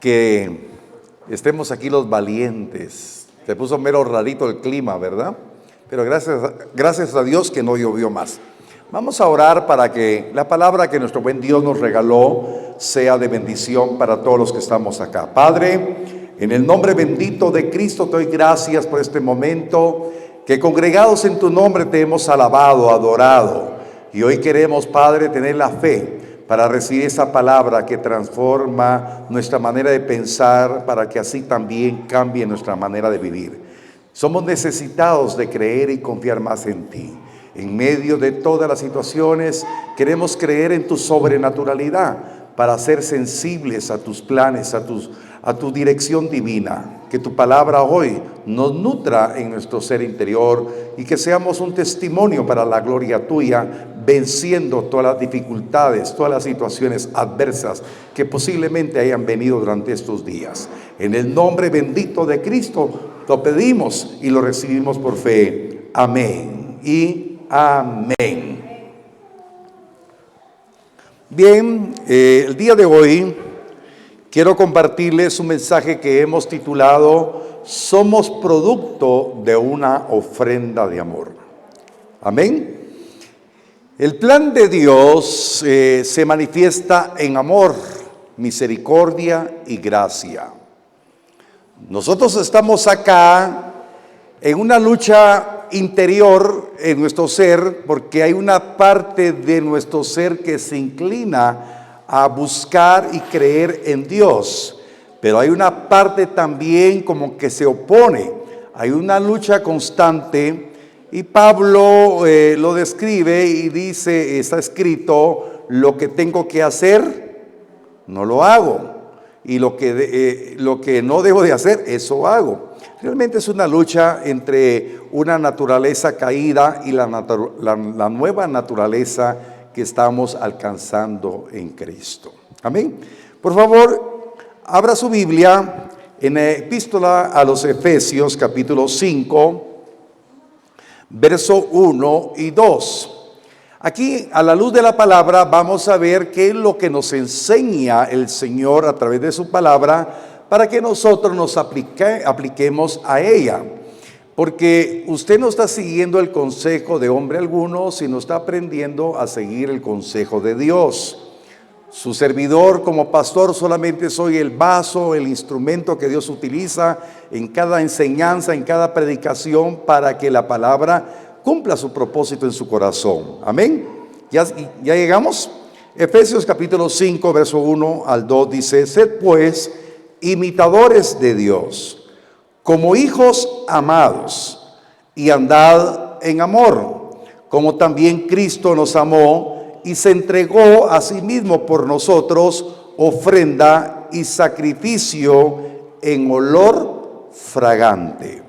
que estemos aquí los valientes. Se puso mero rarito el clima, ¿verdad? Pero gracias a Dios que no llovió más. Vamos a orar para que la palabra que nuestro buen Dios nos regaló sea de bendición para todos los que estamos acá. Padre, en el nombre bendito de Cristo te doy gracias por este momento que congregados en tu nombre te hemos alabado, adorado. Y hoy queremos, Padre, tener la fe para recibir esa palabra que transforma nuestra manera de pensar, para que así también cambie nuestra manera de vivir. Somos necesitados de creer y confiar más en ti. En medio de todas las situaciones, queremos creer en tu sobrenaturalidad para ser sensibles a tus planes, a tu dirección divina. Que tu palabra hoy nos nutra en nuestro ser interior y que seamos un testimonio para la gloria tuya, venciendo todas las dificultades, todas las situaciones adversas que posiblemente hayan venido durante estos días. En el nombre bendito de Cristo lo pedimos y lo recibimos por fe. Amén y amén. Bien, el día de hoy quiero compartirles un mensaje que hemos titulado Somos producto de una ofrenda de amor. Amén. El plan de Dios se manifiesta en amor, misericordia y gracia. Nosotros estamos acá en una lucha interior en nuestro ser, porque hay una parte de nuestro ser que se inclina a buscar y creer en Dios, pero hay una parte también como que se opone. Hay una lucha constante y Pablo lo describe y dice, está escrito, lo que tengo que hacer, no lo hago, y lo que no debo de hacer, eso hago. Realmente es una lucha entre una naturaleza caída y la nueva naturaleza que estamos alcanzando en Cristo. Amén. Por favor, abra su Biblia en la epístola a los Efesios, capítulo 5, verso 1 y 2. Aquí, a la luz de la palabra, vamos a ver qué es lo que nos enseña el Señor a través de su palabra para que nosotros nos apliquemos a ella. Porque usted no está siguiendo el consejo de hombre alguno, sino está aprendiendo a seguir el consejo de Dios. Su servidor como pastor solamente soy el vaso, el instrumento que Dios utiliza en cada enseñanza, en cada predicación, para que la palabra cumpla su propósito en su corazón. Amén. ¿Ya llegamos? Efesios capítulo 5, verso 1 al 2 dice, sed pues imitadores de Dios, como hijos amados, y andad en amor, como también Cristo nos amó y se entregó a sí mismo por nosotros, ofrenda y sacrificio en olor fragante.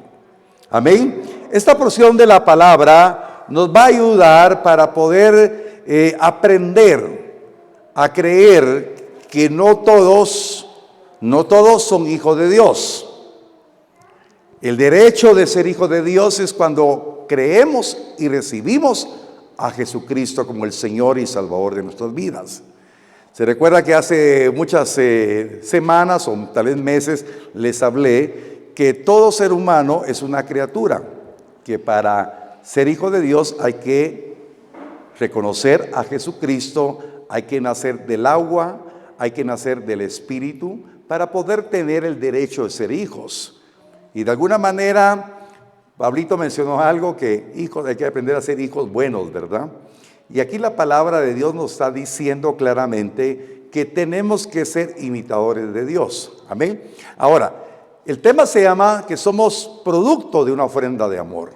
Amén. Esta porción de la palabra nos va a ayudar para poder aprender a creer que no todos son hijos de Dios. El derecho de ser hijo de Dios es cuando creemos y recibimos a Jesucristo como el Señor y Salvador de nuestras vidas. Se recuerda que hace muchas semanas o tal vez meses les hablé que todo ser humano es una criatura, que para ser hijo de Dios hay que reconocer a Jesucristo, hay que nacer del agua, hay que nacer del Espíritu para poder tener el derecho de ser hijos. Y de alguna manera, Pablito mencionó algo que hijos, hay que aprender a ser hijos buenos, ¿verdad? Y aquí la palabra de Dios nos está diciendo claramente que tenemos que ser imitadores de Dios. Amén. Ahora, el tema se llama que somos producto de una ofrenda de amor.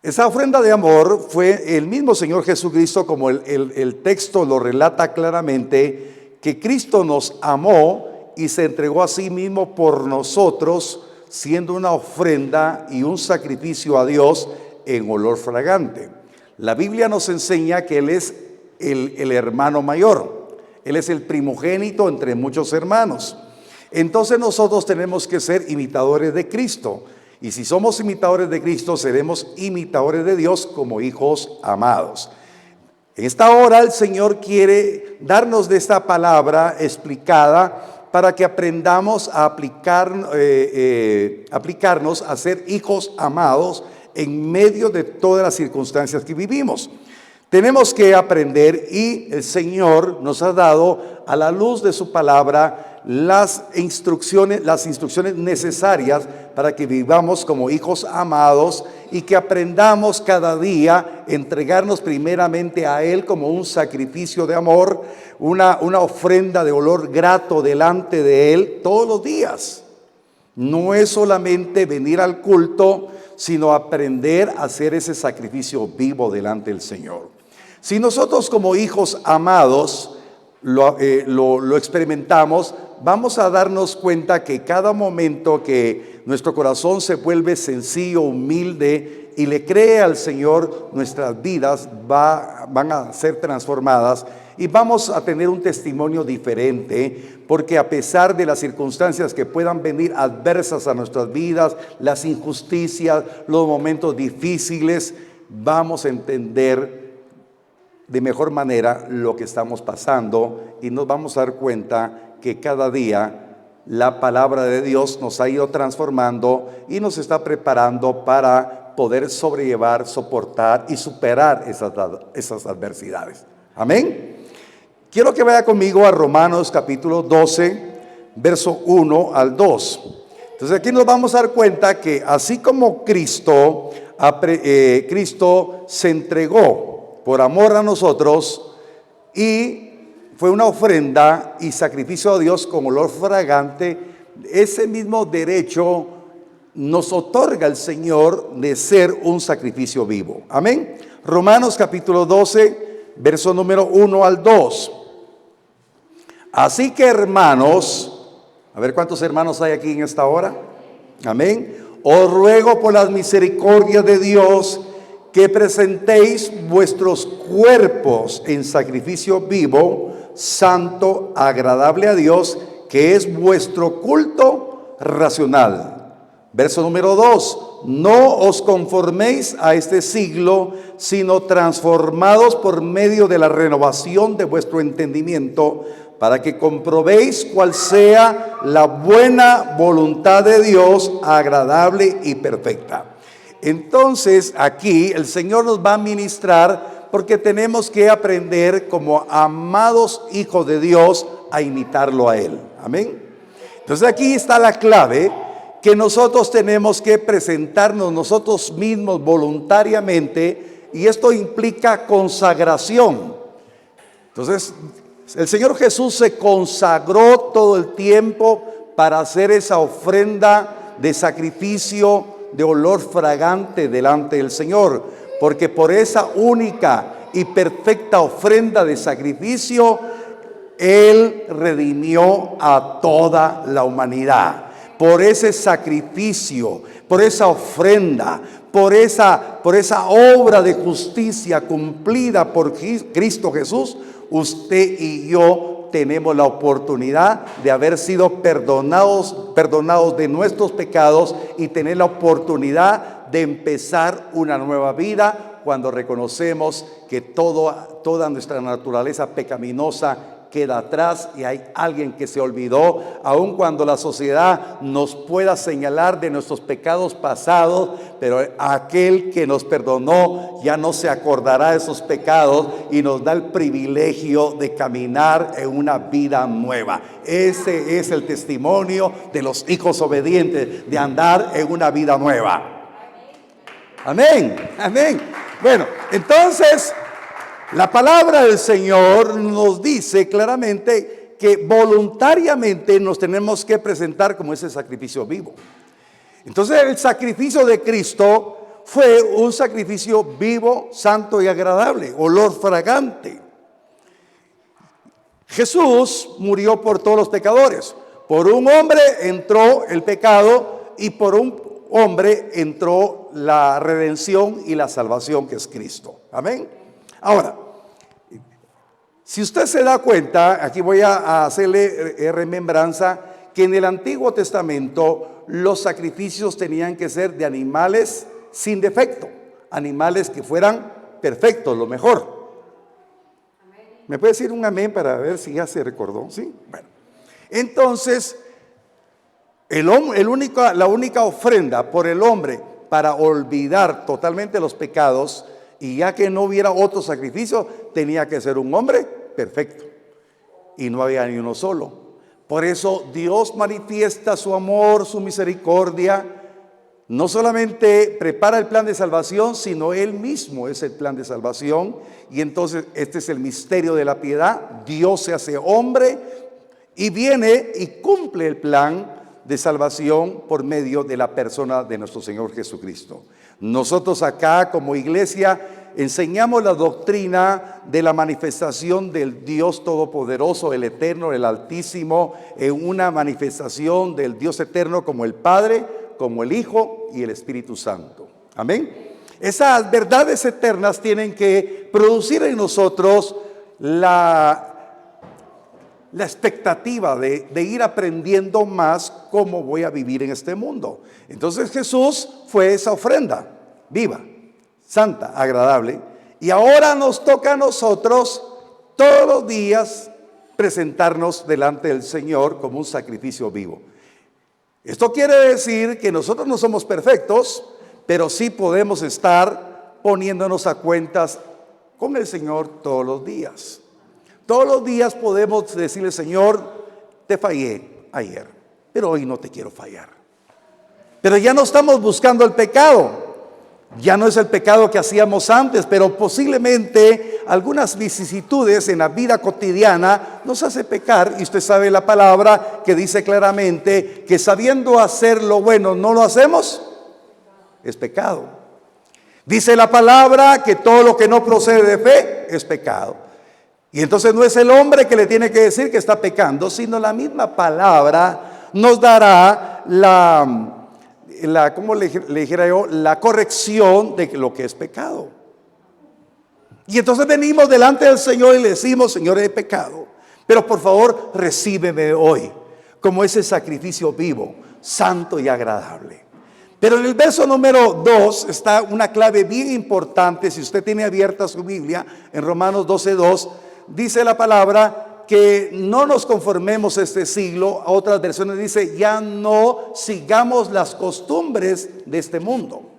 Esa ofrenda de amor fue el mismo Señor Jesucristo, como el texto lo relata claramente, que Cristo nos amó y se entregó a sí mismo por nosotros, siendo una ofrenda y un sacrificio a Dios en olor fragante. La Biblia nos enseña que Él es el hermano mayor. Él es el primogénito entre muchos hermanos. Entonces nosotros tenemos que ser imitadores de Cristo. Y si somos imitadores de Cristo, seremos imitadores de Dios como hijos amados. En esta hora el Señor quiere darnos de esta palabra explicada para que aprendamos a aplicarnos a ser hijos amados en medio de todas las circunstancias que vivimos. Tenemos que aprender, y el Señor nos ha dado a la luz de su palabra las instrucciones necesarias para que vivamos como hijos amados y que aprendamos cada día a entregarnos primeramente a Él como un sacrificio de amor, una ofrenda de olor grato delante de Él todos los días. No es solamente venir al culto, sino aprender a hacer ese sacrificio vivo delante del Señor. Si nosotros como hijos amados lo experimentamos, vamos a darnos cuenta que cada momento que nuestro corazón se vuelve sencillo, humilde y le cree al Señor, nuestras vidas van a ser transformadas y vamos a tener un testimonio diferente, porque a pesar de las circunstancias que puedan venir adversas a nuestras vidas, las injusticias, los momentos difíciles, vamos a entender de mejor manera lo que estamos pasando y nos vamos a dar cuenta que cada día la palabra de Dios nos ha ido transformando y nos está preparando para poder sobrellevar, soportar y superar esas adversidades. Amén. Quiero que vaya conmigo a Romanos capítulo 12, verso 1 al 2. Entonces aquí nos vamos a dar cuenta que así como Cristo se entregó por amor a nosotros y fue una ofrenda y sacrificio a Dios con olor fragante, ese mismo derecho nos otorga el Señor de ser un sacrificio vivo. Amén. Romanos capítulo 12, verso número 1 al 2. Así que, hermanos, a ver cuántos hermanos hay aquí en esta hora. Amén. Os ruego por las misericordias de Dios que presentéis vuestros cuerpos en sacrificio vivo, santo, agradable a Dios, que es vuestro culto racional. Verso número 2. No os conforméis a este siglo, sino transformados por medio de la renovación de vuestro entendimiento, para que comprobéis cuál sea la buena voluntad de Dios, agradable y perfecta. Entonces aquí el Señor nos va a ministrar, porque tenemos que aprender como amados hijos de Dios a imitarlo a Él. Amén. Entonces aquí está la clave, que nosotros tenemos que presentarnos nosotros mismos voluntariamente, y esto implica consagración. Entonces el Señor Jesús se consagró todo el tiempo para hacer esa ofrenda de sacrificio de olor fragante delante del Señor, porque por esa única y perfecta ofrenda de sacrificio Él redimió a toda la humanidad. Por ese sacrificio, por esa ofrenda, por esa obra de justicia cumplida por Cristo Jesús, usted y yo tenemos la oportunidad de haber sido perdonados de nuestros pecados y tener la oportunidad de empezar una nueva vida cuando reconocemos que toda nuestra naturaleza pecaminosa queda atrás y hay alguien que se olvidó, aun cuando la sociedad nos pueda señalar de nuestros pecados pasados, pero aquel que nos perdonó ya no se acordará de esos pecados y nos da el privilegio de caminar en una vida nueva. Ese es el testimonio de los hijos obedientes, de andar en una vida nueva. Amén, amén. Bueno, entonces la palabra del Señor nos dice claramente que voluntariamente nos tenemos que presentar como ese sacrificio vivo. Entonces el sacrificio de Cristo fue un sacrificio vivo, santo y agradable, olor fragante. Jesús murió por todos los pecadores. Por un hombre entró el pecado y por un hombre entró la redención y la salvación, que es Cristo. Amén. Ahora, si usted se da cuenta, aquí voy a hacerle remembranza, que en el Antiguo Testamento los sacrificios tenían que ser de animales sin defecto, animales que fueran perfectos, lo mejor. ¿Me puede decir un amén para ver si ya se recordó? ¿Sí? Bueno, Entonces, la única ofrenda por el hombre para olvidar totalmente los pecados, y ya que no hubiera otro sacrificio, tenía que ser un hombre perfecto. Y no había ni uno solo. Por eso Dios manifiesta su amor, su misericordia. No solamente prepara el plan de salvación, sino Él mismo es el plan de salvación. Y entonces este es el misterio de la piedad. Dios se hace hombre y viene y cumple el plan de salvación por medio de la persona de nuestro Señor Jesucristo. Nosotros acá como iglesia enseñamos la doctrina de la manifestación del Dios Todopoderoso, el Eterno, el Altísimo, en una manifestación del Dios Eterno como el Padre, como el Hijo y el Espíritu Santo. Amén. Esas verdades eternas tienen que producir en nosotros la expectativa de ir aprendiendo más cómo voy a vivir en este mundo. Entonces Jesús fue esa ofrenda viva, santa, agradable. Y ahora nos toca a nosotros todos los días presentarnos delante del Señor como un sacrificio vivo. Esto quiere decir que nosotros no somos perfectos, pero sí podemos estar poniéndonos a cuentas con el Señor todos los días. Todos los días podemos decirle: Señor, te fallé ayer, pero hoy no te quiero fallar. Pero ya no estamos buscando el pecado. Ya no es el pecado que hacíamos antes, pero posiblemente algunas vicisitudes en la vida cotidiana nos hace pecar. Y usted sabe la palabra que dice claramente que sabiendo hacer lo bueno no lo hacemos, es pecado. Dice la palabra que todo lo que no procede de fe es pecado. Y entonces no es el hombre que le tiene que decir que está pecando, sino la misma palabra nos dará ¿cómo le dijera yo? La corrección de lo que es pecado. Y entonces venimos delante del Señor y le decimos: Señor, he pecado, pero por favor recíbeme hoy como ese sacrificio vivo, santo y agradable. Pero en el verso número 2 está una clave bien importante. Si usted tiene abierta su Biblia, en Romanos 12:2 dice la palabra que no nos conformemos a este siglo. A otras versiones dice: ya no sigamos las costumbres de este mundo.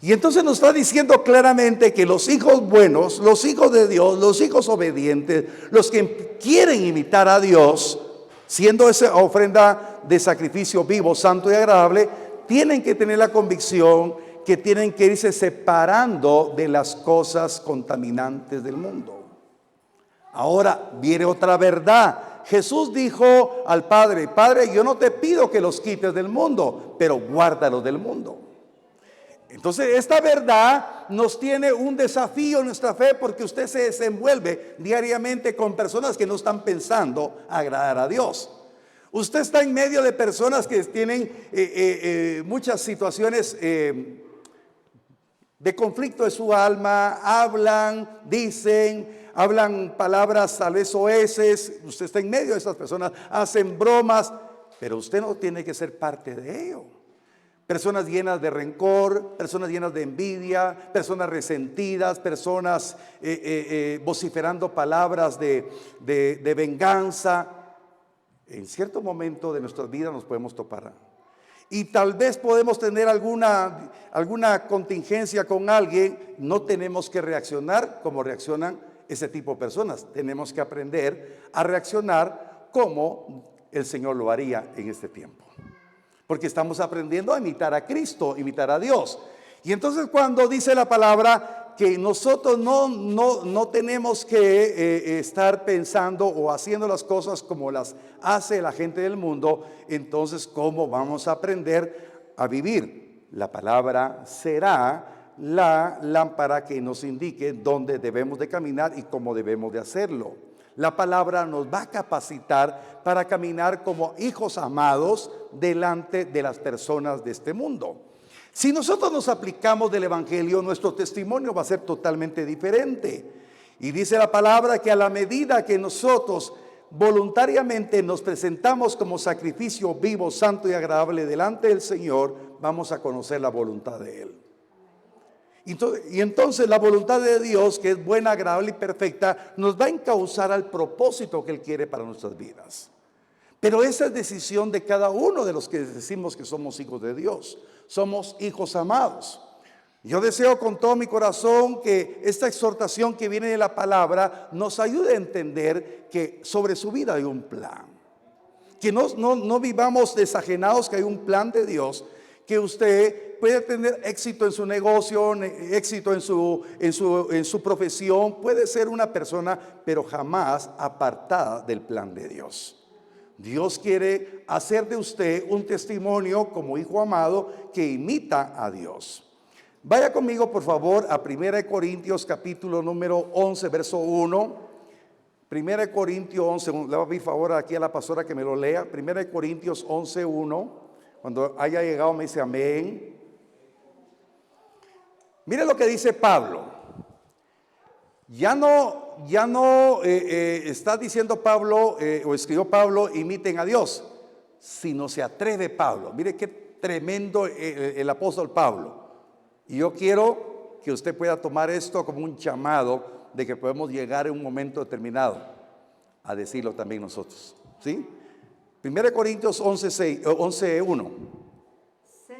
Y entonces nos está diciendo claramente que los hijos buenos, los hijos de Dios, los hijos obedientes, los que quieren imitar a Dios, siendo esa ofrenda de sacrificio vivo, santo y agradable, tienen que tener la convicción que tienen que irse separando de las cosas contaminantes del mundo. Ahora viene otra verdad. Jesús dijo al Padre: Padre, yo no te pido que los quites del mundo, pero guárdalos del mundo. Entonces esta verdad nos tiene un desafío en nuestra fe, porque usted se desenvuelve diariamente con personas que no están pensando agradar a Dios. Usted está en medio de personas que tienen muchas situaciones de conflicto de su alma. Hablan, hablan palabras tal vez soeces. Usted está en medio de esas personas, hacen bromas, pero usted no tiene que ser parte de ello. Personas llenas de rencor, personas llenas de envidia, personas resentidas, personas vociferando palabras de venganza. En cierto momento de nuestras vidas nos podemos topar. Y tal vez podemos tener alguna contingencia con alguien. No tenemos que reaccionar como reaccionan ese tipo de personas. Tenemos que aprender a reaccionar como el Señor lo haría en este tiempo. Porque estamos aprendiendo a imitar a Cristo, imitar a Dios. Y entonces cuando dice la palabra que nosotros no tenemos que estar pensando o haciendo las cosas como las hace la gente del mundo, entonces ¿cómo vamos a aprender a vivir? La palabra será la lámpara que nos indique dónde debemos de caminar y cómo debemos de hacerlo. La palabra nos va a capacitar para caminar como hijos amados delante de las personas de este mundo. Si nosotros nos aplicamos del Evangelio, nuestro testimonio va a ser totalmente diferente. Y dice la palabra que a la medida que nosotros voluntariamente nos presentamos como sacrificio vivo, santo y agradable delante del Señor, vamos a conocer la voluntad de Él. Y entonces la voluntad de Dios, que es buena, agradable y perfecta, nos va a encauzar al propósito que Él quiere para nuestras vidas. Pero esa es decisión de cada uno de los que decimos que somos hijos de Dios. Somos hijos amados. Yo deseo con todo mi corazón que esta exhortación que viene de la palabra nos ayude a entender que sobre su vida hay un plan. Que no vivamos desajenados, que hay un plan de Dios, que usted puede tener éxito en su negocio, éxito en su profesión, puede ser una persona, pero jamás apartada del plan de Dios. Dios quiere hacer de usted un testimonio como hijo amado que imita a Dios. Vaya conmigo por favor a 1 Corintios capítulo número 11 verso 1. 1 Corintios 11, le voy a pedir favor aquí a la pastora que me lo lea. 1 Corintios 11, 1. Cuando haya llegado me dice amén. Mire lo que dice Pablo. Ya no está diciendo Pablo o escribió Pablo, imiten a Dios, sino se atreve Pablo. Mire qué tremendo el apóstol Pablo. Y yo quiero que usted pueda tomar esto como un llamado de que podemos llegar en un momento determinado a decirlo también nosotros. ¿Sí? 1 Corintios 11, 1. Sed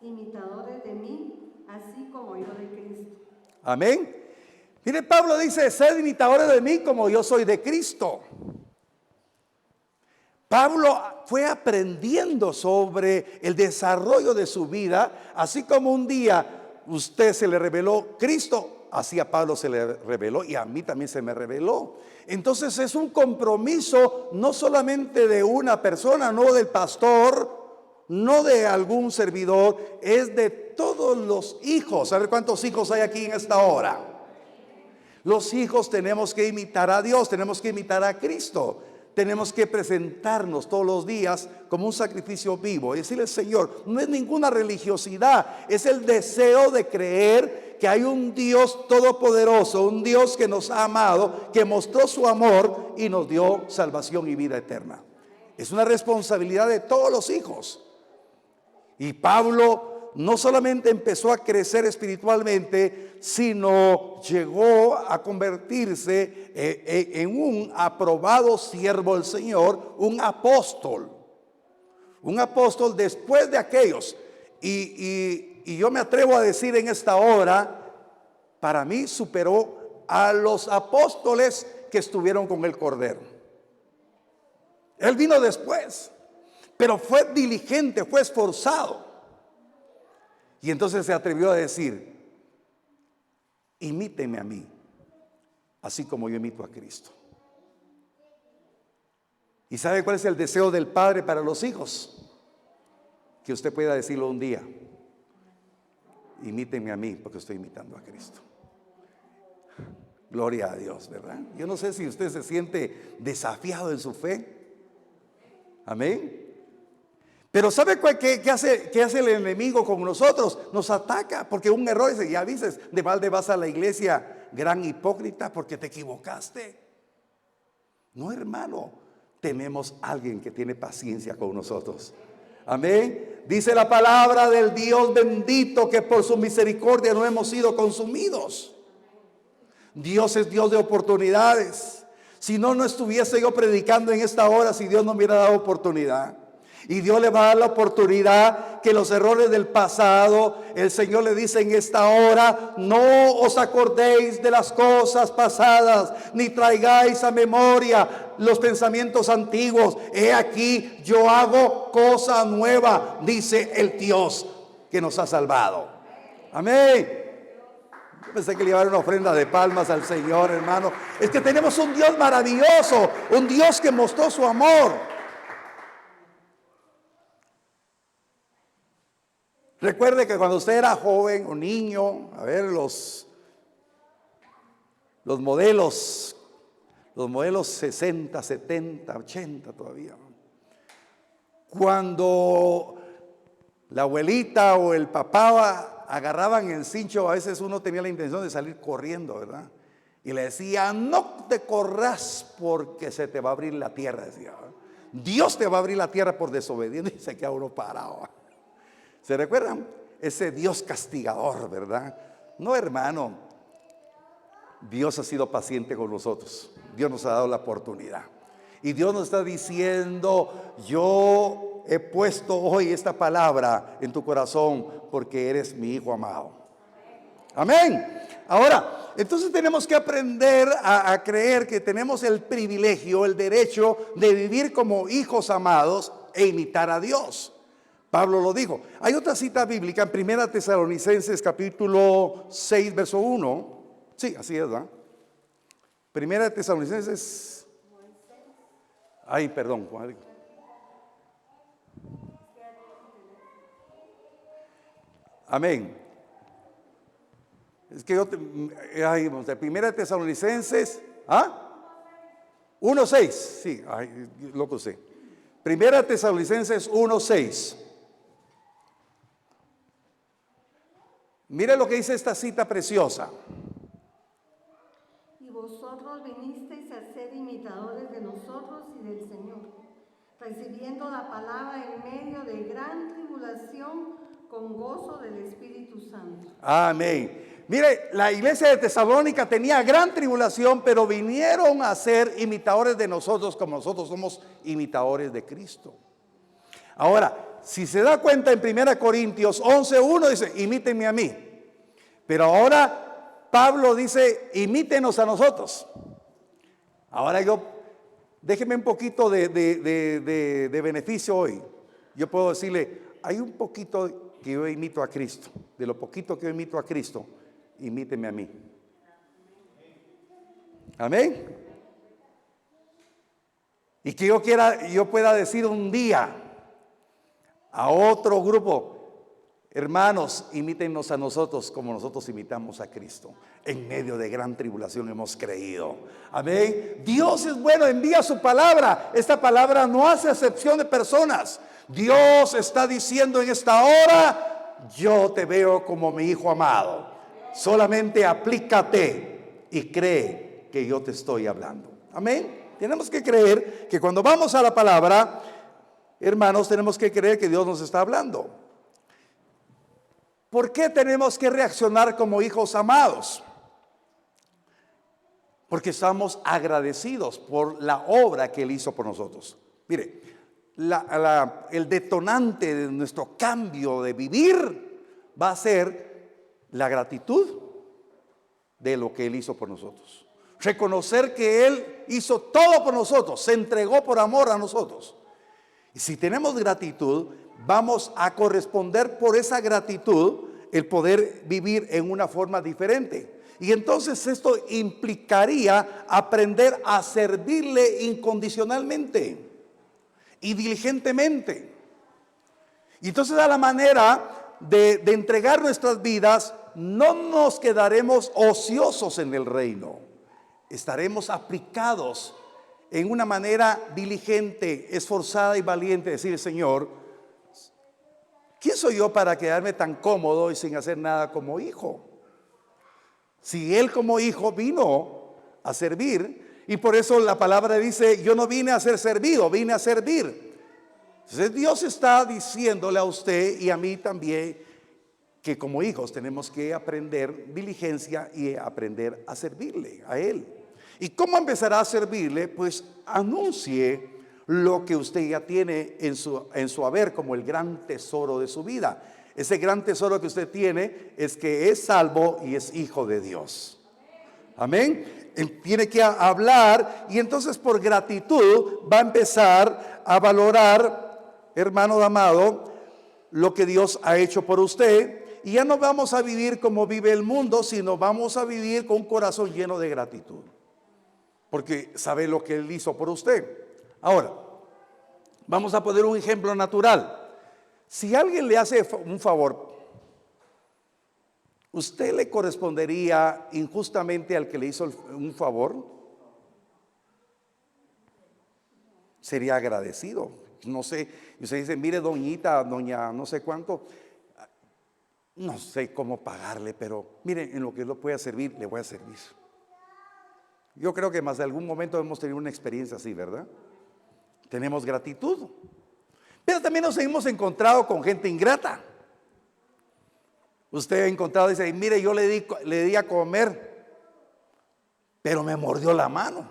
imitadores de mí, así como yo de Cristo. Amén. Mire, Pablo dice, sed imitadores de mí como yo soy de Cristo. Pablo fue aprendiendo sobre el desarrollo de su vida, así como un día usted se le reveló Cristo, así a Pablo se le reveló y a mí también se me reveló. Entonces es un compromiso no solamente de una persona, no del pastor, no de algún servidor, es de todos los hijos. A ver cuántos hijos hay aquí en esta hora. Los hijos tenemos que imitar a Dios, tenemos que imitar a Cristo. Tenemos que presentarnos todos los días como un sacrificio vivo y decirle, Señor, no es ninguna religiosidad, es el deseo de creer que hay un Dios todopoderoso, un Dios que nos ha amado, que mostró su amor y nos dio salvación y vida eterna. Es una responsabilidad de todos los hijos. Y Pablo no solamente empezó a crecer espiritualmente, sino llegó a convertirse en un aprobado siervo del Señor, un apóstol. Un apóstol después de aquellos. Y yo me atrevo a decir en esta hora, para mí superó a los apóstoles que estuvieron con el Cordero. Él vino después, pero fue diligente, fue esforzado. Y entonces se atrevió a decir, imíteme a mí, así como yo imito a Cristo. ¿Y sabe cuál es el deseo del Padre para los hijos? Que usted pueda decirlo un día, imíteme a mí porque estoy imitando a Cristo. Gloria a Dios, ¿verdad? Yo no sé si usted se siente desafiado en su fe. Amén. Pero ¿sabe qué hace el enemigo con nosotros? Nos ataca porque un error dice, ya dices, de balde vas a la iglesia, gran hipócrita, porque te equivocaste. No, hermano, tenemos alguien que tiene paciencia con nosotros. Amén. Dice la palabra del Dios bendito que por su misericordia no hemos sido consumidos. Dios es Dios de oportunidades. Si no, no estuviese yo predicando en esta hora si Dios no me hubiera dado oportunidad. Y Dios le va a dar la oportunidad que los errores del pasado, el Señor le dice en esta hora, no os acordéis de las cosas pasadas, ni traigáis a memoria los pensamientos antiguos. He aquí, yo hago cosa nueva, dice el Dios que nos ha salvado. Amén. Yo pensé que le iba a dar una ofrenda de palmas al Señor, hermano. Es que tenemos un Dios maravilloso, un Dios que mostró su amor. Recuerde que cuando usted era joven o niño, a ver los modelos 60, 70, 80 todavía. Cuando la abuelita o el papá agarraban el cincho, a veces uno tenía la intención de salir corriendo, ¿verdad? Y le decía, no te corras porque se te va a abrir la tierra, decía. Dios te va a abrir la tierra por desobediente, y se queda uno parado. ¿Se recuerdan? Ese Dios castigador, ¿verdad? No, hermano. Dios ha sido paciente con nosotros. Dios nos ha dado la oportunidad. Y Dios nos está diciendo, yo he puesto hoy esta palabra en tu corazón porque eres mi hijo amado. Amén. Ahora, entonces tenemos que aprender a creer que tenemos el privilegio, el derecho de vivir como hijos amados e imitar a Dios. Pablo lo dijo. Hay otra cita bíblica en 1 Tesalonicenses capítulo 6, verso 1. Sí, así es, ¿verdad? 1 Tesalonicenses. Ay, perdón. Amén. Es que yo, ay, 1 Tesalonicenses, 1:6, sí, ay, loco sé. 1 Tesalonicenses 1:6. Mire lo que dice esta cita preciosa. Y vosotros vinisteis a ser imitadores de nosotros y del Señor, recibiendo la palabra en medio de gran tribulación con gozo del Espíritu Santo. Amén. Mire, la iglesia de Tesalónica tenía gran tribulación, pero vinieron a ser imitadores de nosotros como nosotros somos imitadores de Cristo. Ahora, si se da cuenta en 1 Corintios 11:1 dice, imítenme a mí. Pero ahora Pablo dice, imítenos a nosotros. Ahora déjeme un poquito de beneficio hoy. Yo puedo decirle, hay un poquito que yo imito a Cristo. De lo poquito que yo imito a Cristo, imíteme a mí. Amén. Y que yo pueda decir un día a otro grupo, hermanos, imítenos a nosotros como nosotros imitamos a Cristo. En medio de gran tribulación hemos creído. Amén. Dios es bueno, envía su palabra. Esta palabra no hace acepción de personas. Dios está diciendo en esta hora, yo te veo como mi hijo amado. Solamente aplícate y cree que yo te estoy hablando. Amén. Tenemos que creer que cuando vamos a la palabra, hermanos, tenemos que creer que Dios nos está hablando. ¿Por qué tenemos que reaccionar como hijos amados? Porque estamos agradecidos por la obra que Él hizo por nosotros. Mire, el detonante de nuestro cambio de vivir va a ser la gratitud de lo que Él hizo por nosotros. Reconocer que Él hizo todo por nosotros, se entregó por amor a nosotros. Y si tenemos gratitud, vamos a corresponder por esa gratitud el poder vivir en una forma diferente. Y entonces esto implicaría aprender a servirle incondicionalmente y diligentemente. Y entonces a la manera de entregar nuestras vidas, no nos quedaremos ociosos en el reino. Estaremos aplicados en una manera diligente, esforzada y valiente, decir, Señor, ¿quién soy yo para quedarme tan cómodo y sin hacer nada como hijo? Si Él como hijo vino a servir, y por eso la palabra dice, yo no vine a ser servido, vine a servir. Entonces Dios está diciéndole a usted y a mí también que como hijos tenemos que aprender diligencia y aprender a servirle a Él. ¿Y cómo empezará a servirle? Pues anuncie lo que usted ya tiene en su haber como el gran tesoro de su vida. Ese gran tesoro que usted tiene es que es salvo y es hijo de Dios. Amén. Él tiene que hablar y entonces por gratitud va a empezar a valorar, hermano amado, lo que Dios ha hecho por usted. Y ya no vamos a vivir como vive el mundo, sino vamos a vivir con un corazón lleno de gratitud. Porque sabe lo que Él hizo por usted. Ahora, vamos a poner un ejemplo natural. Si alguien le hace un favor, ¿usted le correspondería injustamente al que le hizo un favor? Sería agradecido. No sé, usted dice, mire doñita, doña no sé cuánto, no sé cómo pagarle, pero mire, en lo que lo pueda servir, le voy a servir. Yo creo que más de algún momento hemos tenido una experiencia así, ¿verdad? Tenemos gratitud. Pero también nos hemos encontrado con gente ingrata. Usted ha encontrado y dice, mire, yo le di a comer, pero me mordió la mano.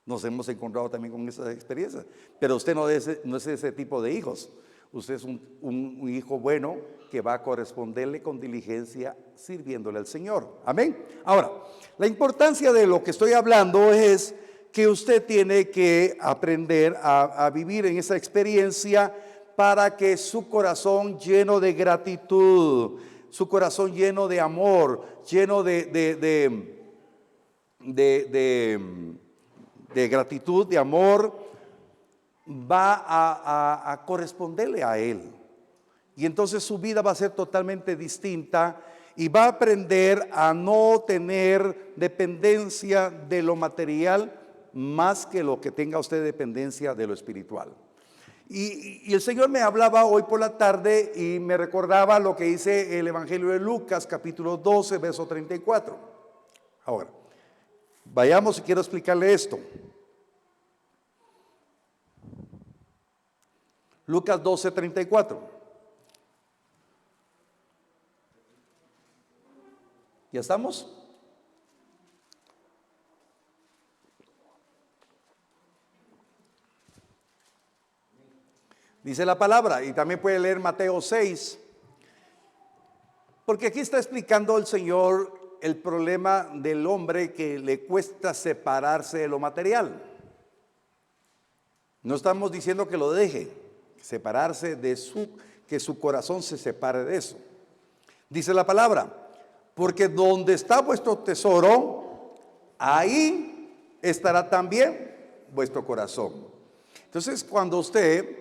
Nos hemos encontrado también con esas experiencias. Pero usted no es ese tipo de hijos. Usted es un hijo bueno que va a corresponderle con diligencia sirviéndole al Señor. Amén. Ahora, la importancia de lo que estoy hablando es que usted tiene que aprender a vivir en esa experiencia para que su corazón lleno de gratitud, su corazón lleno de amor, lleno de gratitud, de amor, va a corresponderle a Él. Y entonces su vida va a ser totalmente distinta y va a aprender a no tener dependencia de lo material más que lo que tenga usted dependencia de lo espiritual. Y el Señor me hablaba hoy por la tarde y me recordaba lo que dice el Evangelio de Lucas, capítulo 12, verso 34. Ahora, vayamos y quiero explicarle esto. Lucas 12, 34. ¿Ya estamos? Dice la palabra, y también puede leer Mateo 6, porque aquí está explicando el Señor el problema del hombre que le cuesta separarse de lo material. No estamos diciendo que lo deje, separarse de que su corazón se separe de eso. Dice la palabra, porque donde está vuestro tesoro, ahí estará también vuestro corazón. Entonces, cuando usted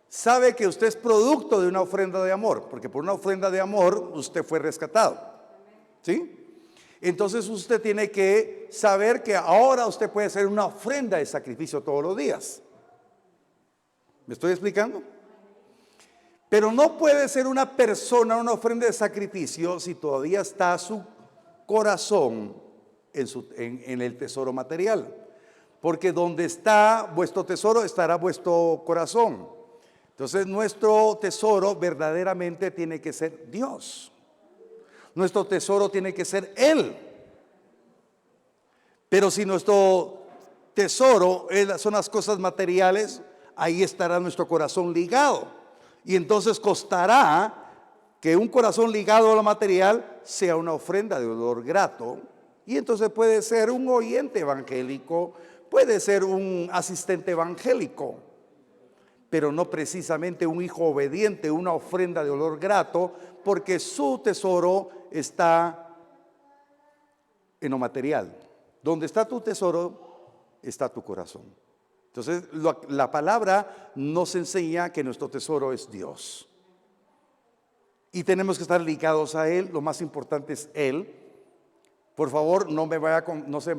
sabe que usted es producto de una ofrenda de amor, porque por una ofrenda de amor usted fue rescatado, ¿sí? Entonces usted tiene que saber que ahora usted puede hacer una ofrenda de sacrificio todos los días. ¿Me estoy explicando? Pero no puede ser una persona una ofrenda de sacrificio si todavía está su corazón en el tesoro material. Porque donde está vuestro tesoro estará vuestro corazón. Entonces nuestro tesoro verdaderamente tiene que ser Dios. Nuestro tesoro tiene que ser Él. Pero si nuestro tesoro son las cosas materiales, ahí estará nuestro corazón ligado. Y entonces costará que un corazón ligado a lo material sea una ofrenda de olor grato. Y entonces puede ser un oyente evangélico, puede ser un asistente evangélico, pero no precisamente un hijo obediente, una ofrenda de olor grato, porque su tesoro está en lo material. Donde está tu tesoro, está tu corazón. Entonces, la palabra nos enseña que nuestro tesoro es Dios. Y tenemos que estar ligados a Él. Lo más importante es Él. Por favor, no se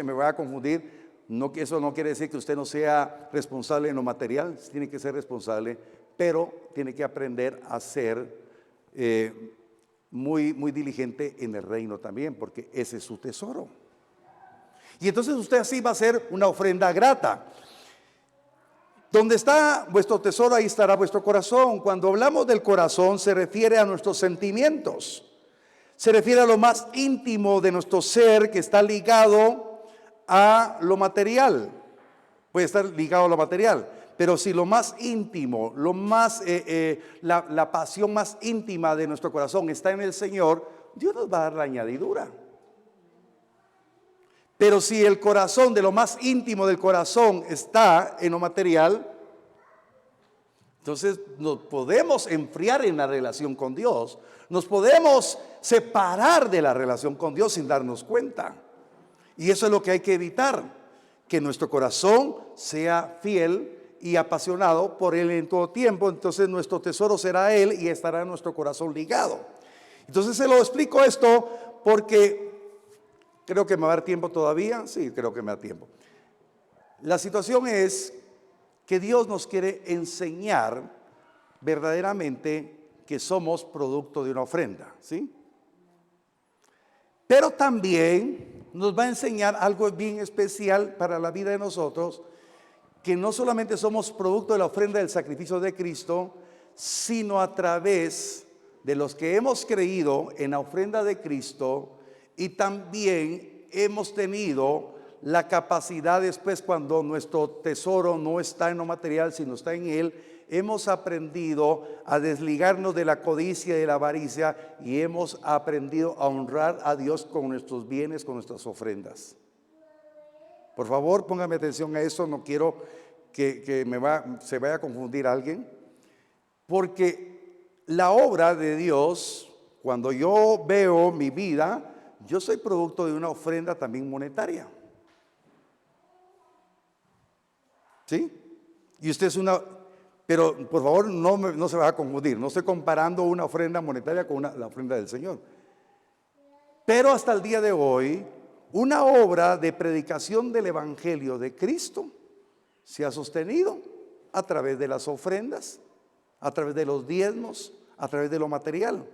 me vaya a confundir. Eso no quiere decir que usted no sea responsable en lo material. Tiene que ser responsable, pero tiene que aprender a ser muy, muy diligente en el reino también, porque ese es su tesoro. Y entonces usted así va a hacer una ofrenda grata. Donde está vuestro tesoro, ahí estará vuestro corazón. Cuando hablamos del corazón, se refiere a nuestros sentimientos. Se refiere a lo más íntimo de nuestro ser, que está ligado a lo material. Puede estar ligado a lo material, pero si lo más íntimo, la pasión más íntima de nuestro corazón está en el Señor, Dios nos va a dar la añadidura. Pero si el corazón, de lo más íntimo del corazón, está en lo material, entonces nos podemos enfriar en la relación con Dios. Nos podemos separar de la relación con Dios sin darnos cuenta. Y eso es lo que hay que evitar, que nuestro corazón sea fiel y apasionado por Él en todo tiempo. Entonces nuestro tesoro será Él y estará en nuestro corazón ligado. Entonces se lo explico esto porque creo que me va a dar tiempo todavía. Sí, creo que me da tiempo. La situación es que Dios nos quiere enseñar verdaderamente que somos producto de una ofrenda, ¿sí? Pero también nos va a enseñar algo bien especial para la vida de nosotros, que no solamente somos producto de la ofrenda del sacrificio de Cristo, sino a través de los que hemos creído en la ofrenda de Cristo y también hemos tenido la capacidad después, cuando nuestro tesoro no está en lo material, sino está en Él, hemos aprendido a desligarnos de la codicia y de la avaricia, y hemos aprendido a honrar a Dios con nuestros bienes, con nuestras ofrendas. Por favor, póngame atención a eso, no quiero que se vaya a confundir alguien, porque la obra de Dios, cuando yo veo mi vida, yo soy producto de una ofrenda también monetaria. ¿Sí? Y usted es una... Pero por favor no se va a confundir, no estoy comparando una ofrenda monetaria con la ofrenda del Señor. Pero hasta el día de hoy, una obra de predicación del Evangelio de Cristo se ha sostenido a través de las ofrendas, a través de los diezmos, a través de lo material.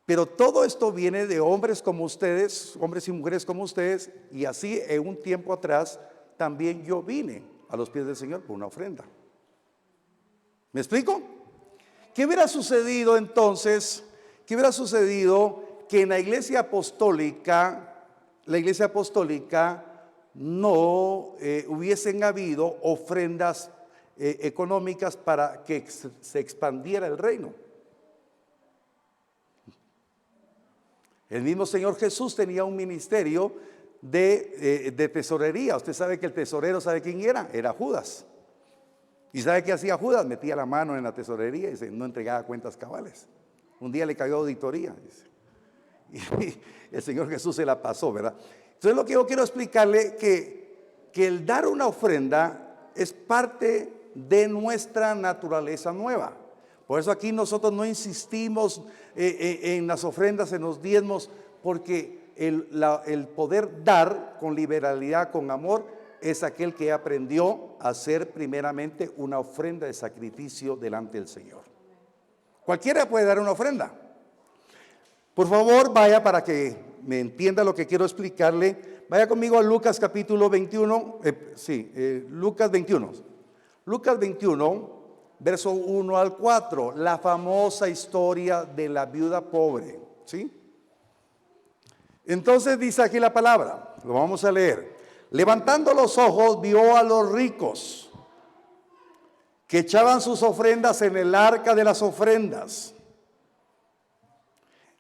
Pero todo esto viene de hombres como ustedes, hombres y mujeres como ustedes, y así en un tiempo atrás también yo vine a los pies del Señor por una ofrenda. ¿Me explico? ¿Qué hubiera sucedido entonces? ¿Qué hubiera sucedido que en la iglesia apostólica no hubiesen habido ofrendas económicas para que se expandiera el reino? El mismo Señor Jesús tenía un ministerio de tesorería. Usted sabe que el tesorero, ¿sabe quién era? Era Judas. ¿Y sabe qué hacía Judas? Metía la mano en la tesorería y no entregaba cuentas cabales. Un día le cayó auditoría, dice. Y el Señor Jesús se la pasó, ¿verdad? Entonces lo que yo quiero explicarle que el dar una ofrenda es parte de nuestra naturaleza nueva. Por eso aquí nosotros no insistimos en las ofrendas, en los diezmos, porque el poder dar con liberalidad, con amor, es aquel que aprendió a hacer primeramente una ofrenda de sacrificio delante del Señor. Cualquiera puede dar una ofrenda. Por favor, vaya para que me entienda lo que quiero explicarle. Vaya conmigo a Lucas capítulo 21, Lucas 21. Lucas 21, verso 1 al 4, la famosa historia de la viuda pobre, ¿sí? Entonces dice aquí la palabra, lo vamos a leer. Levantando los ojos, vio a los ricos que echaban sus ofrendas en el arca de las ofrendas.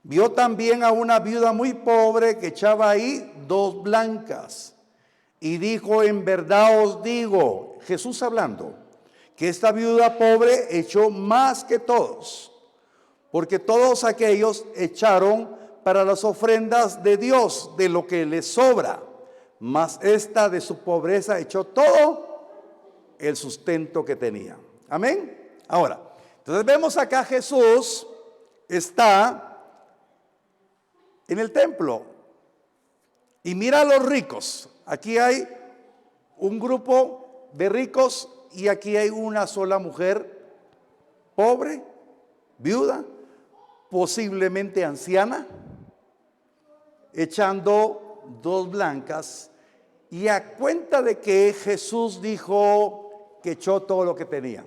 Vio también a una viuda muy pobre que echaba ahí 2 blancas. Y dijo: en verdad os digo, Jesús hablando, que esta viuda pobre echó más que todos, porque todos aquellos echaron para las ofrendas de Dios de lo que les sobra, mas esta de su pobreza echó todo el sustento que tenía. Amén. Ahora, entonces vemos acá Jesús está en el templo y mira a los ricos. Aquí hay un grupo de ricos y aquí hay una sola mujer pobre, viuda, posiblemente anciana, echando 2 blancas, y a cuenta de que Jesús dijo que echó todo lo que tenía.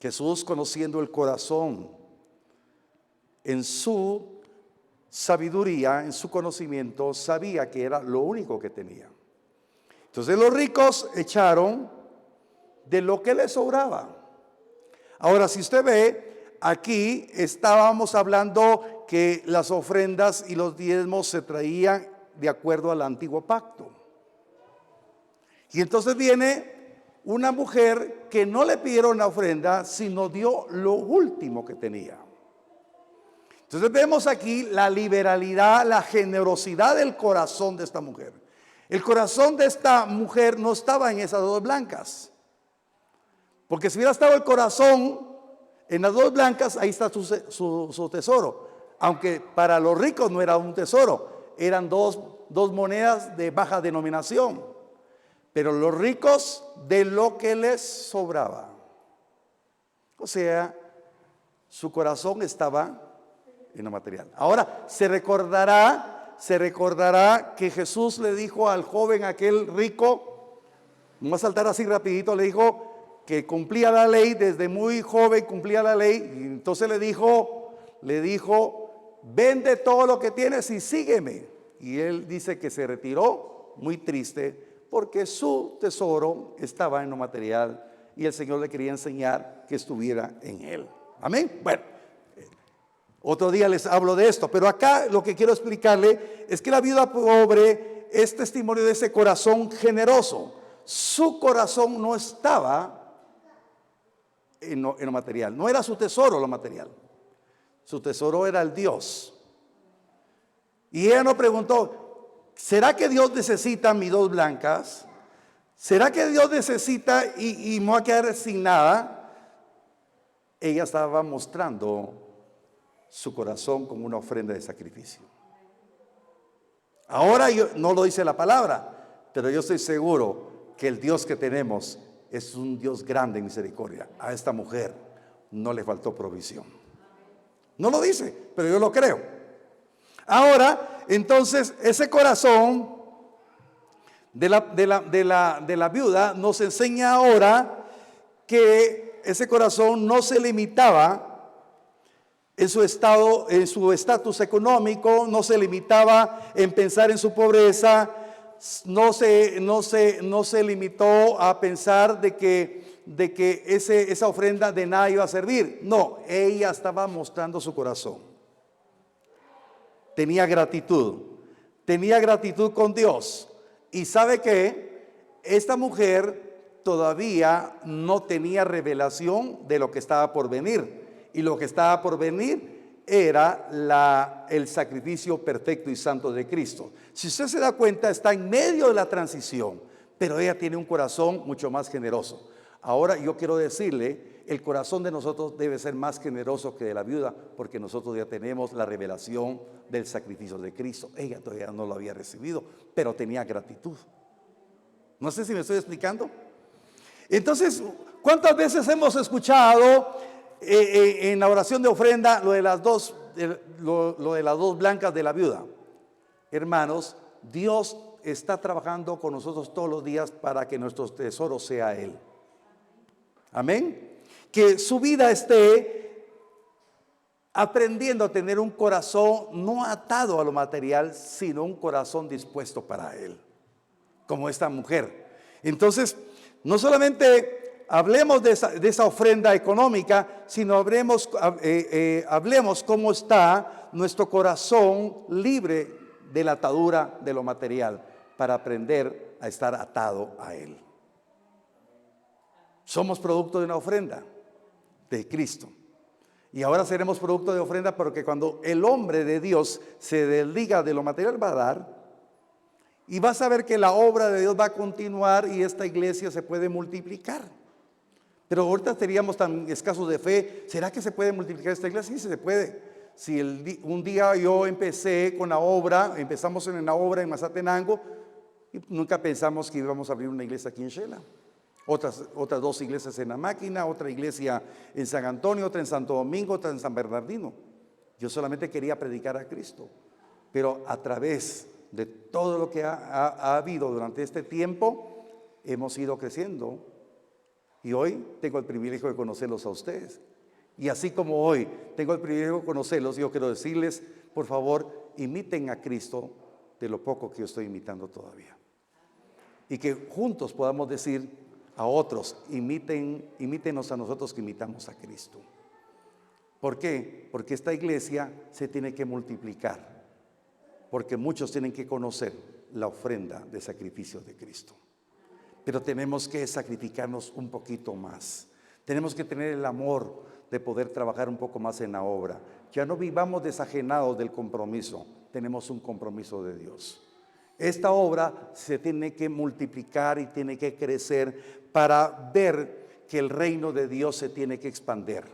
Jesús, conociendo el corazón, en su sabiduría, en su conocimiento, sabía que era lo único que tenía. Entonces los ricos echaron de lo que les sobraba. Ahora, si usted ve, aquí estábamos hablando que las ofrendas y los diezmos se traían de acuerdo al antiguo pacto. Y entonces viene una mujer que no le pidieron la ofrenda, sino dio lo último que tenía. Entonces vemos aquí la liberalidad, la generosidad del corazón de esta mujer. El corazón de esta mujer no estaba en esas 2 blancas, porque si hubiera estado el corazón en las 2 blancas, ahí está su tesoro. Aunque para los ricos no era un tesoro, eran dos monedas de baja denominación, pero los ricos de lo que les sobraba. O sea, su corazón estaba en lo material. Ahora, se recordará que Jesús le dijo al joven aquel rico, vamos a saltar así rapidito, le dijo que cumplía la ley, desde muy joven cumplía la ley, y entonces le dijo, vende todo lo que tienes y sígueme. y él dice que se retiró muy triste porque su tesoro estaba en lo material y el Señor le quería enseñar que estuviera en él. Amén. Bueno, otro día les hablo de esto, pero acá lo que quiero explicarle es que la viuda pobre es testimonio de ese corazón generoso. Su corazón no estaba en lo material, no era su tesoro lo material, su tesoro era el Dios. Y ella no preguntó, ¿será que Dios necesita mis 2 blancas? ¿Será que Dios necesita y me voy a quedar sin nada? Ella estaba mostrando su corazón como una ofrenda de sacrificio. Ahora no lo dice la palabra, pero yo estoy seguro que el Dios que tenemos es un Dios grande en misericordia. A esta mujer no le faltó provisión. No lo dice, pero yo lo creo. Ahora, entonces, ese corazón de la viuda nos enseña ahora que ese corazón no se limitaba en su estado, en su estatus económico, no se limitaba en pensar en su pobreza, no se limitó a pensar de que esa ofrenda de nada iba a servir. No, ella estaba mostrando su corazón. Tenía gratitud con Dios. Y ¿sabe qué? Esta mujer todavía no tenía revelación de lo que estaba por venir. Y lo que estaba por venir era el sacrificio perfecto y santo de Cristo. Si usted se da cuenta, está en medio de la transición, pero ella tiene un corazón mucho más generoso. Ahora yo quiero decirle, el corazón de nosotros debe ser más generoso que de la viuda, porque nosotros ya tenemos la revelación del sacrificio de Cristo. Ella todavía no lo había recibido, pero tenía gratitud. No sé si me estoy explicando. Entonces, ¿cuántas veces hemos escuchado en la oración de ofrenda lo de las dos blancas de la viuda? Hermanos, Dios está trabajando con nosotros todos los días para que nuestro tesoro sea Él. Amén. Que su vida esté aprendiendo a tener un corazón no atado a lo material, sino un corazón dispuesto para Él, como esta mujer. Entonces, no solamente hablemos de esa ofrenda económica, sino hablemos cómo está nuestro corazón libre de la atadura de lo material, para aprender a estar atado a Él. Somos producto de una ofrenda de Cristo. Y ahora seremos producto de ofrenda, porque cuando el hombre de Dios se desliga de lo material, va a dar. Y vas a ver que la obra de Dios va a continuar y esta iglesia se puede multiplicar. Pero ahorita estaríamos tan escasos de fe. ¿Será que se puede multiplicar esta iglesia? Sí, se puede. Si un día yo empezamos en la obra en Mazatenango, y nunca pensamos que íbamos a abrir una iglesia aquí en Shela. Otras 2 iglesias en La Máquina, otra iglesia en San Antonio, otra en Santo Domingo, otra en San Bernardino. Yo solamente quería predicar a Cristo. Pero a través de todo lo que ha habido durante este tiempo, hemos ido creciendo. Y hoy tengo el privilegio de conocerlos a ustedes. Y así como hoy tengo el privilegio de conocerlos, yo quiero decirles, por favor, imiten a Cristo de lo poco que yo estoy imitando todavía. Y que juntos podamos decir a otros, imítenos a nosotros que imitamos a Cristo. ¿Por qué? Porque esta iglesia se tiene que multiplicar, porque muchos tienen que conocer la ofrenda de sacrificio de Cristo. Pero tenemos que sacrificarnos un poquito más. Tenemos que tener el amor de poder trabajar un poco más en la obra. Ya no vivamos desajenados del compromiso. Tenemos un compromiso de Dios. Esta obra se tiene que multiplicar y tiene que crecer para ver que el reino de Dios se tiene que expandir.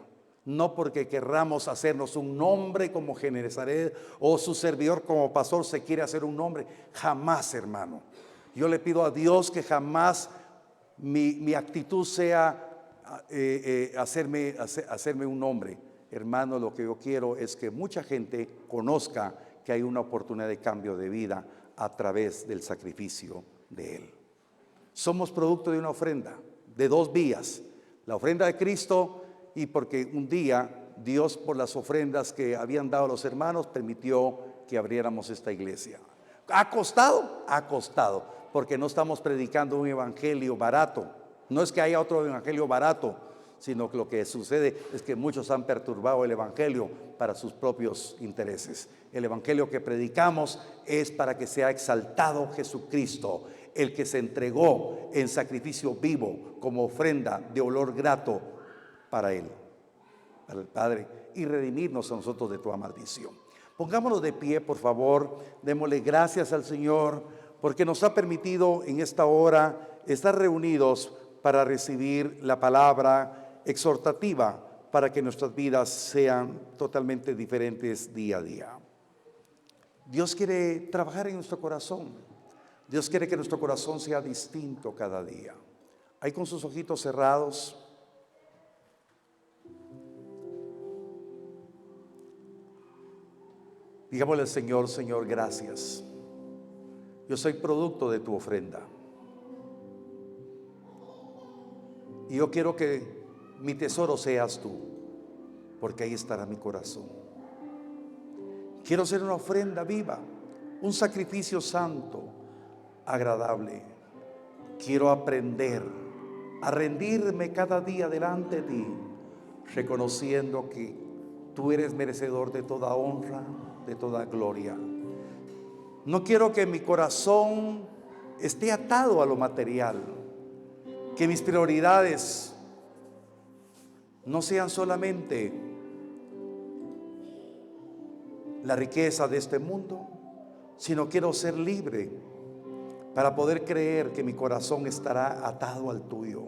No porque querramos hacernos un nombre como Genezaret o su servidor como pastor se quiere hacer un nombre. Jamás, hermano. Yo le pido a Dios que jamás mi actitud sea hacerme un nombre. Hermano, lo que yo quiero es que mucha gente conozca que hay una oportunidad de cambio de vida a través del sacrificio de Él. Somos producto de una ofrenda de 2 vías. La ofrenda de Cristo, y porque un día Dios, por las ofrendas que habían dado los hermanos, permitió que abriéramos esta iglesia. ¿Ha costado? Ha costado, porque no estamos predicando un evangelio barato. No es que haya otro evangelio barato, sino que lo que sucede es que muchos han perturbado el evangelio para sus propios intereses. El evangelio que predicamos es para que sea exaltado Jesucristo, el que se entregó en sacrificio vivo como ofrenda de olor grato para Él, para el Padre, y redimirnos a nosotros de toda maldición. Pongámonos de pie, por favor. Démosle gracias al Señor porque nos ha permitido en esta hora estar reunidos para recibir la palabra exhortativa para que nuestras vidas sean totalmente diferentes día a día. Dios quiere trabajar en nuestro corazón. Dios quiere que nuestro corazón sea distinto cada día. Ahí con sus ojitos cerrados, digámosle al Señor: Señor, gracias. Yo soy producto de tu ofrenda. Y yo quiero que mi tesoro seas tú, porque ahí estará mi corazón. Quiero ser una ofrenda viva, un sacrificio santo, agradable. Quiero aprender a rendirme cada día delante de ti, reconociendo que tú eres merecedor de toda honra, de toda gloria. No quiero que mi corazón esté atado a lo material, que mis prioridades no sean solamente la riqueza de este mundo, sino quiero ser libre para poder creer que mi corazón estará atado al tuyo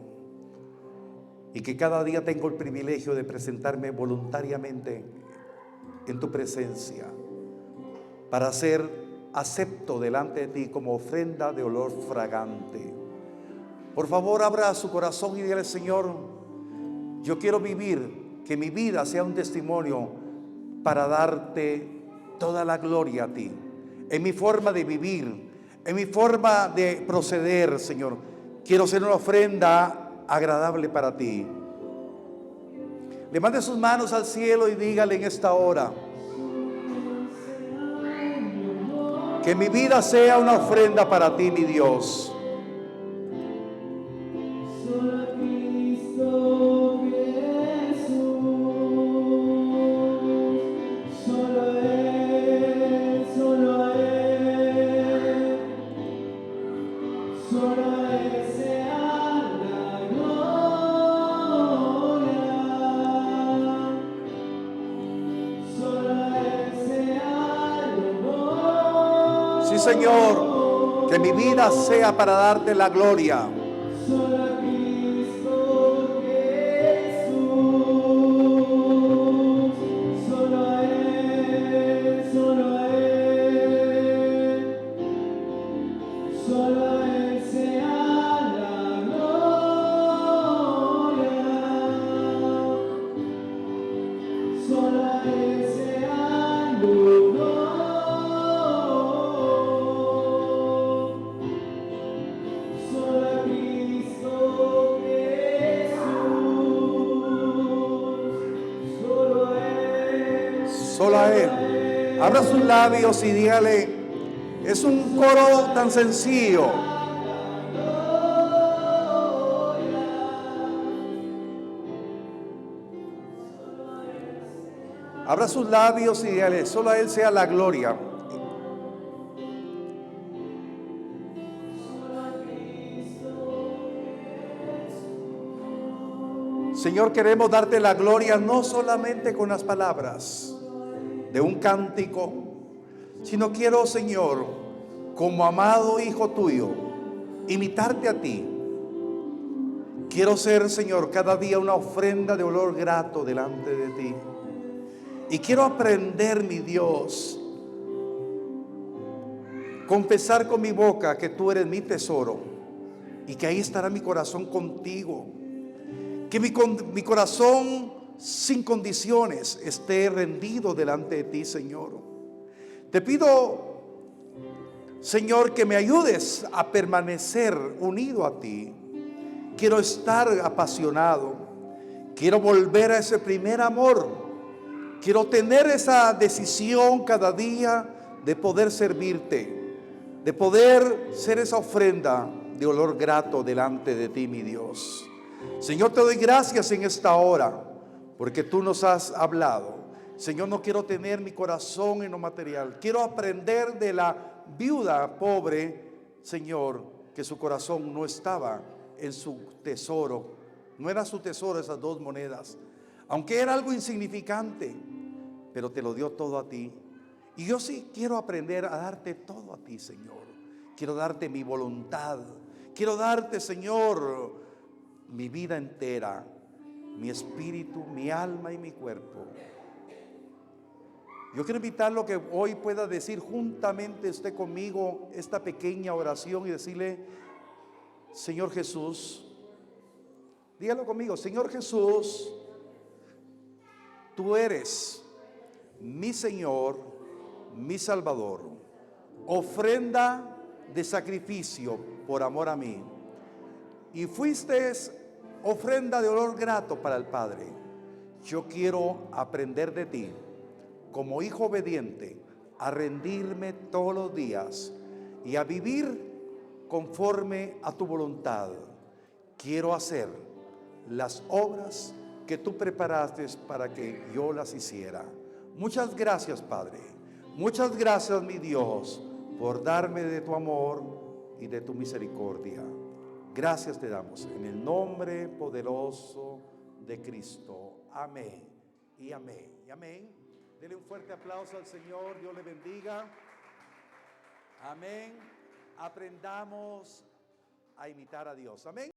y que cada día tengo el privilegio de presentarme voluntariamente en tu presencia para ser acepto delante de ti como ofrenda de olor fragante. Por favor, abra su corazón y dígale: Señor, yo quiero vivir, que mi vida sea un testimonio para darte toda la gloria a ti, en mi forma de vivir, en mi forma de proceder. Señor, quiero ser una ofrenda agradable para ti. Levante sus manos al cielo y dígale en esta hora: que mi vida sea una ofrenda para ti, mi Dios. Sí, Señor, que mi vida sea para darte la gloria. Solo a Él. Abra sus labios y dígale: es un coro tan sencillo. Abra sus labios y dígale: solo a Él sea la gloria. Señor, queremos darte la gloria no solamente con las palabras de un cántico, sino quiero, Señor, como amado hijo tuyo, imitarte a ti. Quiero ser, Señor, cada día una ofrenda de olor grato delante de ti. Y quiero aprender, mi Dios, confesar con mi boca que tú eres mi tesoro y que ahí estará mi corazón contigo. Que mi corazón sin condiciones esté rendido delante de ti, Señor. Te pido, Señor, que me ayudes a permanecer unido a ti. Quiero estar apasionado. Quiero volver a ese primer amor. Quiero tener esa decisión cada día de poder servirte. de poder ser esa ofrenda de olor grato delante de ti, mi Dios. Señor, te doy gracias en esta hora, porque tú nos has hablado. Señor, no quiero tener mi corazón en lo material. Quiero aprender de la viuda pobre, Señor, que su corazón no estaba en su tesoro. No era su tesoro esas 2 monedas. Aunque era algo insignificante, pero te lo dio todo a ti. Y yo sí quiero aprender a darte todo a ti, Señor. Quiero darte mi voluntad. Quiero darte, Señor, mi vida entera, mi espíritu, mi alma y mi cuerpo. Yo quiero invitarlo que hoy pueda decir juntamente usted conmigo esta pequeña oración y decirle: Señor Jesús, dígalo conmigo, Señor Jesús, tú eres mi Señor, mi Salvador, ofrenda de sacrificio por amor a mí, y fuiste ofrenda de olor grato para el Padre. Yo quiero aprender de ti, como hijo obediente, a rendirme todos los días y a vivir conforme a tu voluntad. Quiero hacer las obras que tú preparaste para que yo las hiciera. Muchas gracias, Padre. Muchas gracias, mi Dios, por darme de tu amor y de tu misericordia. Gracias te damos en el nombre poderoso de Cristo. Amén y amén y amén. Dele un fuerte aplauso al Señor. Dios le bendiga. Amén. Aprendamos a imitar a Dios. Amén.